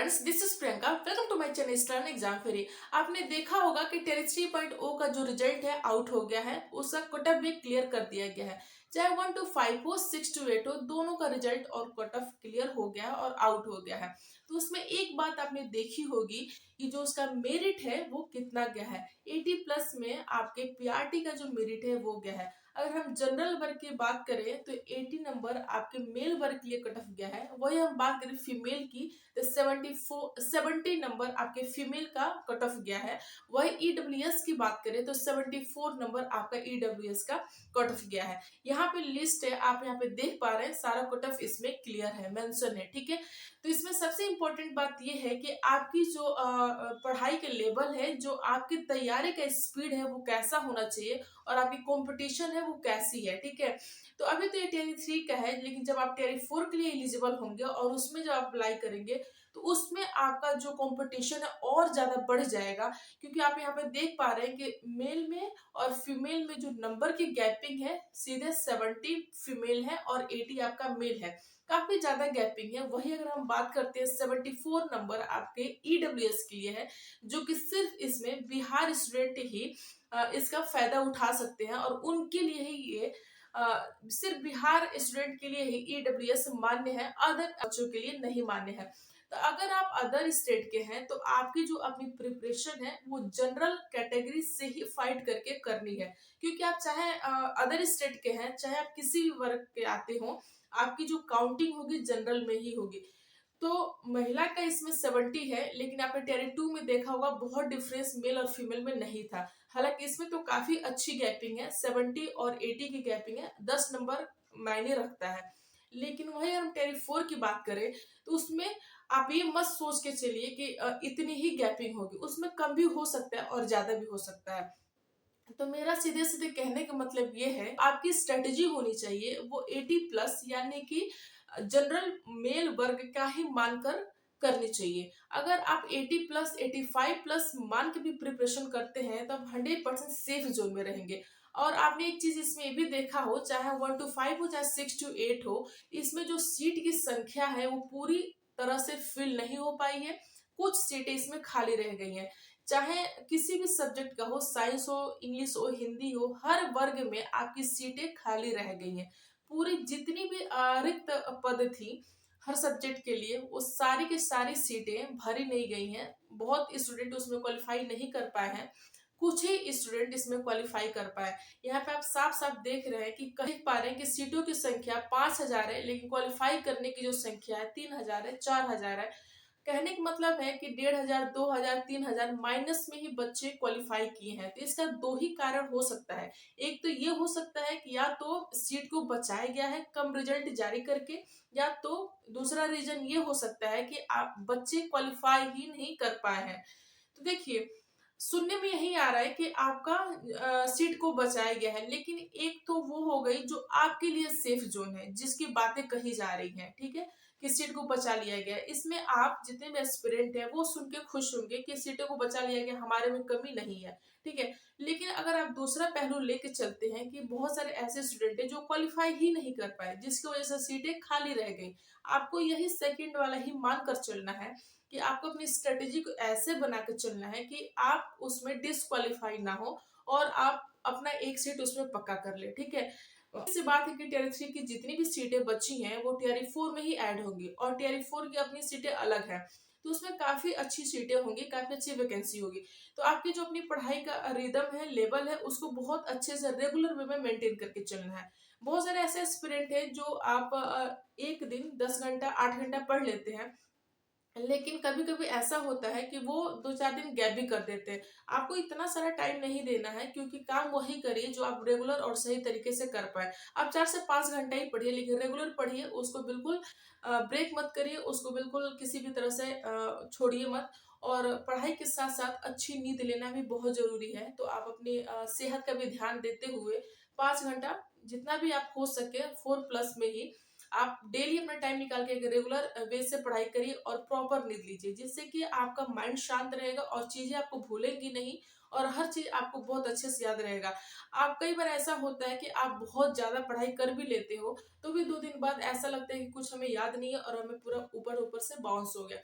Friends, this is Priyanka. Welcome to my channel stern exam ferry. आपने देखा होगा कि टेरी 3.0 का जो रिजल्ट है आउट हो गया है, उसका कट ऑफ भी क्लियर कर दिया गया है। चाहे 1 to 5 हो, 6 to 8 हो, दोनों का रिजल्ट और कट ऑफ क्लियर हो गया है और आउट हो गया है। तो उसमें एक बात आपने देखी होगी कि जो उसका मेरिट है वो कितना गया है। 80 प्लस में आपके पीआरटी का जो मेरिट है वो गया है। अगर हम जनरल वर्ग की बात करें तो 80 नंबर आपके मेल वर्ग के लिए कट ऑफ गया है। वही हम बात करें फीमेल की तो 70 नंबर आपके फीमेल का कट ऑफ गया है। वही ईडब्ल्यूएस की बात करें तो 74 नंबर आपका ईडब्ल्यूएस का कट ऑफ गया है। यहाँ पे लिस्ट है, आप यहाँ पे देख पा रहे हैं, सारा कट ऑफ इसमें क्लियर है, मेंशन है। ठीक है, तो इसमें सबसे इंपॉर्टेंट बात यह है कि आपकी जो पढ़ाई के लेवल है, जो आपकी तैयारी का स्पीड है वो कैसा होना चाहिए और आपकी कंपटीशन है वो कैसी है। ठीक है, तो अभी तो ये टेरी 3 का है, लेकिन जब आप टेरी 4 के लिए एलिजिबल होंगे और उसमें जब आप अप्लाई करेंगे तो उसमें आपका जो कंपटीशन है और ज्यादा बढ़ जाएगा। क्योंकि आप यहाँ पे देख पा रहे हैं कि मेल में और फीमेल में जो नंबर की गैपिंग है, सीधे 70 फीमेल है और 80 आपका मेल है। काफी ज्यादा गैपिंग है। वही अगर हम बात करते हैं 74 नंबर आपके ईडब्ल्यूएस के लिए है, जो कि सिर्फ इसमें बिहार स्टूडेंट ही इसका फायदा उठा सकते हैं और उनके लिए ही ये सिर्फ बिहार स्टूडेंट के लिए ही ईडब्ल्यूएस मान्य है, अदर बच्चों के लिए नहीं मान्य है। तो अगर आप अदर स्टेट के हैं तो आपकी जो अपनी प्रिपरेशन है वो जनरल कैटेगरी से ही फाइट करके करनी है। क्योंकि आप चाहे अदर स्टेट के हैं, चाहे आप किसी भी वर्ग के आते हो, आपकी जो काउंटिंग होगी जनरल में ही होगी। तो महिला का इसमें 70 है, लेकिन आपने टेरी 2 में देखा होगा बहुत डिफरेंस मेल और फीमेल में नहीं था। हालांकि इसमें तो काफी अच्छी गैपिंग है, 70 और 80 की गैपिंग है, 10 नंबर मायने रखता है। लेकिन वही हम टेरी 4 की बात करें तो उसमें आप ये मत सोच के चलिए कि इतनी ही गैपिंग होगी, उसमें कम भी हो सकता है और ज्यादा भी हो सकता है। तो मेरा सीधे सीधे कहने का मतलब ये है, आपकी स्ट्रेटेजी होनी चाहिए वो 80 प्लस यानी कि जनरल मेल वर्ग का ही मानकर करनी चाहिए। अगर आप 80 प्लस 85 प्लस मान के भी प्रिपरेशन करते हैं तो आप 100% सेफ जोन में रहेंगे। और आपने एक चीज इसमें भी देखा हो, चाहे 1 to 5 हो चाहे 6 to 8 हो, इसमें जो सीट की संख्या है वो पूरी तरह से फिल नहीं हो पाई है। कुछ सीटें इसमें खाली रह गई हैं। चाहे किसी भी सब्जेक्ट का हो, साइंस हो, इंग्लिश हो, हिंदी हो, हर वर्ग में आपकी सीटें खाली रह गई हैं। पूरी जितनी भी रिक्त पद थी हर सब्जेक्ट के लिए, वो सारी की सारी सीटें भरी नहीं गई हैं। बहुत स्टूडेंट उसमें क्वालिफाई नहीं कर पाए हैं, कुछ ही स्टूडेंट इसमें क्वालिफाई कर पाए। यहाँ पे आप साफ साफ देख रहे हैं कि देख पा रहे हैं कि सीटों की संख्या 5000 है, लेकिन क्वालिफाई करने की जो संख्या है 3000 है, 4000 है। कहने का मतलब है कि 1500, 2000, 3000 माइनस में ही बच्चे क्वालिफाई किए हैं। तो इसका दो ही कारण हो सकता है। एक तो ये हो सकता है कि या तो सीट को बचाया गया है कम रिजल्ट जारी करके, या तो दूसरा रीजन ये हो सकता है कि आप बच्चे क्वालिफाई ही नहीं कर पाए हैं। तो देखिए, सुनने में यही आ रहा है कि आपका सीट को बचाया गया है, लेकिन एक तो वो हो गई जो आपके लिए सेफ जोन है, जिसकी बातें कही जा रही हैं। ठीक है, कि सीट को बचा लिया गया है। इसमें आप जितने भी एस्पिरेंट हैं वो सुन के खुश होंगे कि सीटों को बचा लिया गया, हमारे में कमी नहीं है। ठीक है, लेकिन अगर आप दूसरा पहलू लेके चलते हैं कि बहुत सारे ऐसे स्टूडेंट हैं जो क्वालिफाई ही नहीं कर पाए, जिसकी वजह से सीटें खाली रह गई। आपको यही सेकंड वाला ही मानकर चलना है कि आपको अपनी स्ट्रेटेजी को ऐसे बना के चलना है कि आप उसमें डिसक्वालीफाई ना हो और आप अपना एक सीट उसमें पक्का कर ले। ठीक है, इससे बात है कि टीआरई 3 की जितनी भी सीटें बची हैं वो टीआरई 4 में ही ऐड होंगी और टीआरई 4 की अपनी सीटें अलग हैं। तो उसमें काफी अच्छी सीटें होंगी, काफी अच्छी वैकेंसी होगी। तो आपकी जो अपनी पढ़ाई का रिदम है, लेवल है, उसको बहुत अच्छे से रेगुलर वे में मेंटेन करके चलना है। बहुत सारे ऐसे एस्पिरेंट हैं जो आप एक दिन 10 घंटा 8 घंटा पढ़ लेते हैं, लेकिन कभी कभी ऐसा होता है कि वो 2-4 दिन गैप भी कर देते हैं। आपको इतना सारा टाइम नहीं देना है, क्योंकि काम वही करिए जो आप रेगुलर और सही तरीके से कर पाए। आप 4 से 5 घंटा ही पढ़िए, लेकिन रेगुलर पढ़िए, उसको बिल्कुल ब्रेक मत करिए, उसको बिल्कुल किसी भी तरह से छोड़िए मत। और पढ़ाई के साथ साथ अच्छी नींद लेना भी बहुत जरूरी है। तो आप अपनी सेहत का भी ध्यान देते हुए 5 घंटा जितना भी आप हो सके 4+ में ही आप डेली अपना टाइम निकाल के रेगुलर वे से पढ़ाई करिए और प्रॉपर नींद लीजिए, जिससे कि आपका माइंड शांत रहेगा और चीजें आपको भूलेंगी नहीं और हर चीज आपको बहुत अच्छे से याद रहेगा। आप कई बार ऐसा होता है कि आप बहुत ज्यादा पढ़ाई कर भी लेते हो तो भी 2 दिन बाद ऐसा लगता है कि कुछ हमें याद नहीं है और हमें पूरा ऊपर ऊपर से बाउंस हो गया।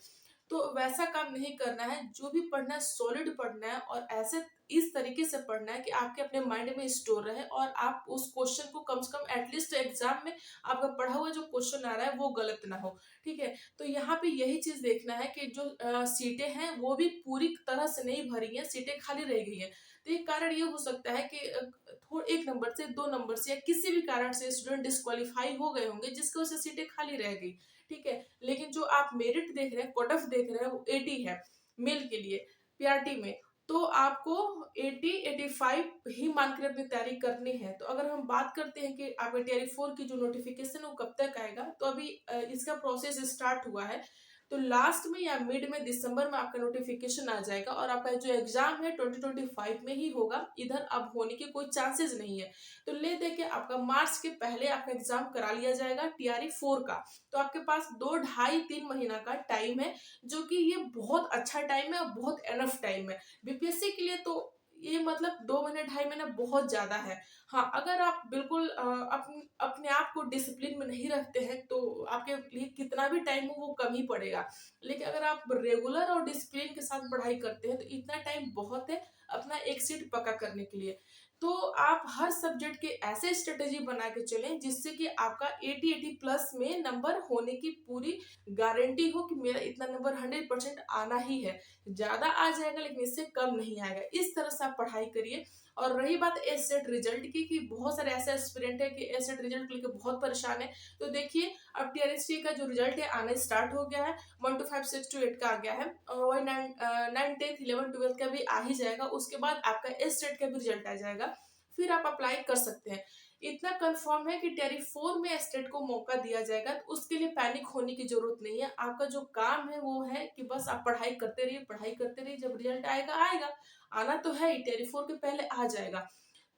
तो वैसा काम नहीं करना है। जो भी पढ़ना है सॉलिड पढ़ना है और ऐसे इस तरीके से पढ़ना है कि आपके अपने माइंड में स्टोर रहे और आप उस क्वेश्चन को कम से कम एटलीस्ट एग्जाम में आपका पढ़ा हुआ जो क्वेश्चन आ रहा है वो गलत ना हो। ठीक है, तो यहाँ पे यही चीज देखना है कि जो सीटें हैं वो भी पूरी तरह से नहीं भरी हैं, सीटें खाली रह गई हैं। तो एक कारण ये हो सकता है कि थोड़ा एक नंबर से, दो नंबर से या किसी भी कारण से स्टूडेंट डिस्क्वालीफाई हो गए होंगे जिसकी वजह से सीटें खाली रह गई। ठीक है, लेकिन जो आप मेरिट देख रहे हैं, कट ऑफ देख रहे हैं, वो 80 है मेल के लिए पीआरटी में। तो आपको 80 85 ही मानकर अपनी तैयारी करनी है। तो अगर हम बात करते हैं कि आपके टीआरई 4 की जो नोटिफिकेशन वो कब तक आएगा, तो अभी इसका प्रोसेस स्टार्ट हुआ है। तो लास्ट में या मिड में दिसंबर में आपका नोटिफिकेशन आ जाएगा और आपका जो एग्जाम है 2025 में ही होगा, इधर अब होने के कोई चांसेस नहीं है। तो ले दे के आपका मार्च के पहले आपका एग्जाम करा लिया जाएगा टीआरई 4 का। तो आपके पास 2 ढाई 3 महीना का टाइम है, जो कि ये बहुत अच्छा टाइम है और बहुत एनफ टाइम है बीपीएससी के लिए। तो ये मतलब 2 महीने 2.5 महीने बहुत ज्यादा है। हाँ, अगर आप बिल्कुल अपने आप को डिसिप्लिन में नहीं रखते हैं तो आपके लिए कितना भी टाइम हो वो कम ही पड़ेगा। लेकिन अगर आप रेगुलर और डिसिप्लिन के साथ पढ़ाई करते हैं तो इतना टाइम बहुत है अपना एक सीट पक्का करने के लिए। तो आप हर सब्जेक्ट के ऐसे स्ट्रेटेजी बना के चलें जिससे कि आपका 80 प्लस में नंबर होने की पूरी गारंटी हो कि मेरा इतना नंबर 100% आना ही है। ज्यादा आ जाएगा लेकिन इससे कम नहीं आएगा। इस तरह से आप पढ़ाई करिए। और रही बात एसेट रिजल्ट की, कि बहुत सारे ऐसे एस्पिरेंट है कि एसेट रिजल्ट को लेकर बहुत परेशान है। तो देखिए, अब टीआरएसटी का जो रिजल्ट है आना स्टार्ट हो गया है। 1 to 5 6 to 8 का आ गया है और वही 9 10 11 12 का भी आ ही जाएगा। उसके बाद आपका एसेट का भी रिजल्ट आ जाएगा, फिर आप अप्लाई कर सकते हैं। इतना कंफर्म है कि टेरी 4 में स्टेट को मौका दिया जाएगा। तो उसके लिए पैनिक होने की जरूरत नहीं है। आपका जो काम है वो है कि बस आप पढ़ाई करते रहिए, पढ़ाई करते रहिए। जब रिजल्ट आएगा आएगा, आना तो है ही, टेरी 4 के पहले आ जाएगा।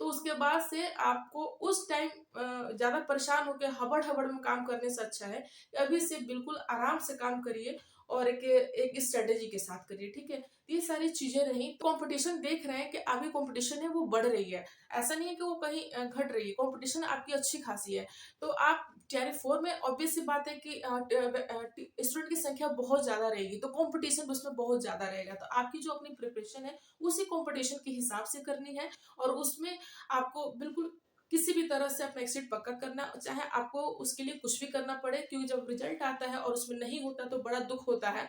तो उसके बाद से आपको उस टाइम ज्यादा परेशान होकर हबड़ हबड़ में काम करने से अच्छा है कि अभी से बिल्कुल आराम से काम करिए और एक स्ट्रेटेजी के साथ करिए। ठीक है, ये सारी चीजें रही। कंपटीशन देख रहे हैं कि आगे कंपटीशन है वो बढ़ रही है, ऐसा नहीं है कि वो कहीं घट रही है। कंपटीशन आपकी अच्छी खासी है। तो आप टीआरई 4 में ऑब्वियस सी बात है कि स्टूडेंट की संख्या बहुत ज्यादा रहेगी, तो कंपटीशन उसमें बहुत ज्यादा रहेगा। तो आपकी जो अपनी प्रिपरेशन है उसी कंपटीशन के हिसाब से करनी है और उसमें आपको बिल्कुल किसी भी तरह से अपना एक्सिट पक्का करना, चाहे आपको उसके लिए कुछ भी करना पड़े। क्योंकि जब रिजल्ट आता है और उसमें नहीं होता तो बड़ा दुख होता है।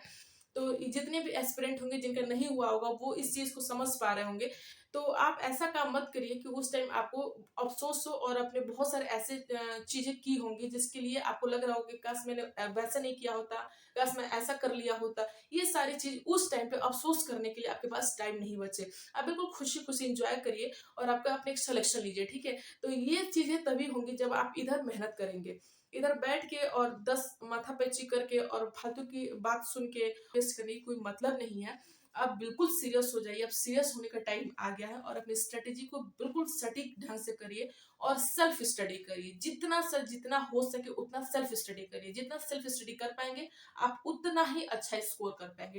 तो जितने भी एस्पिरेंट होंगे जिनका नहीं हुआ होगा वो इस चीज को समझ पा रहे होंगे। तो आप ऐसा काम मत करिए कि उस टाइम आपको अफसोस हो और अपने बहुत सारे ऐसे चीजें की होंगी जिसके लिए आपको लग रहा हो कि काश मैंने वैसा नहीं किया होता, काश मैं ऐसा कर लिया होता। ये सारी चीज उस टाइम पे अफसोस करने के लिए आपके पास टाइम नहीं बचे। आप बिल्कुल खुशी खुशी इंजॉय करिए और आपका अपने एक सिलेक्शन लीजिए। ठीक है, तो ये चीजें तभी होंगी जब आप इधर मेहनत करेंगे। इधर बैठ के और 10 माथापच्ची करके और फालतू की बात सुन के वेस्ट करने की कोई मतलब नहीं है। आप बिल्कुल सीरियस हो जाइए। अब सीरियस होने का टाइम आ गया है और अपनी स्ट्रेटेजी को बिल्कुल सटीक ढंग से करिए और सेल्फ स्टडी करिए। जितना हो सके उतना सेल्फ स्टडी करिए। जितना सेल्फ स्टडी कर पाएंगे आप उतना ही अच्छा स्कोर कर पाएंगे।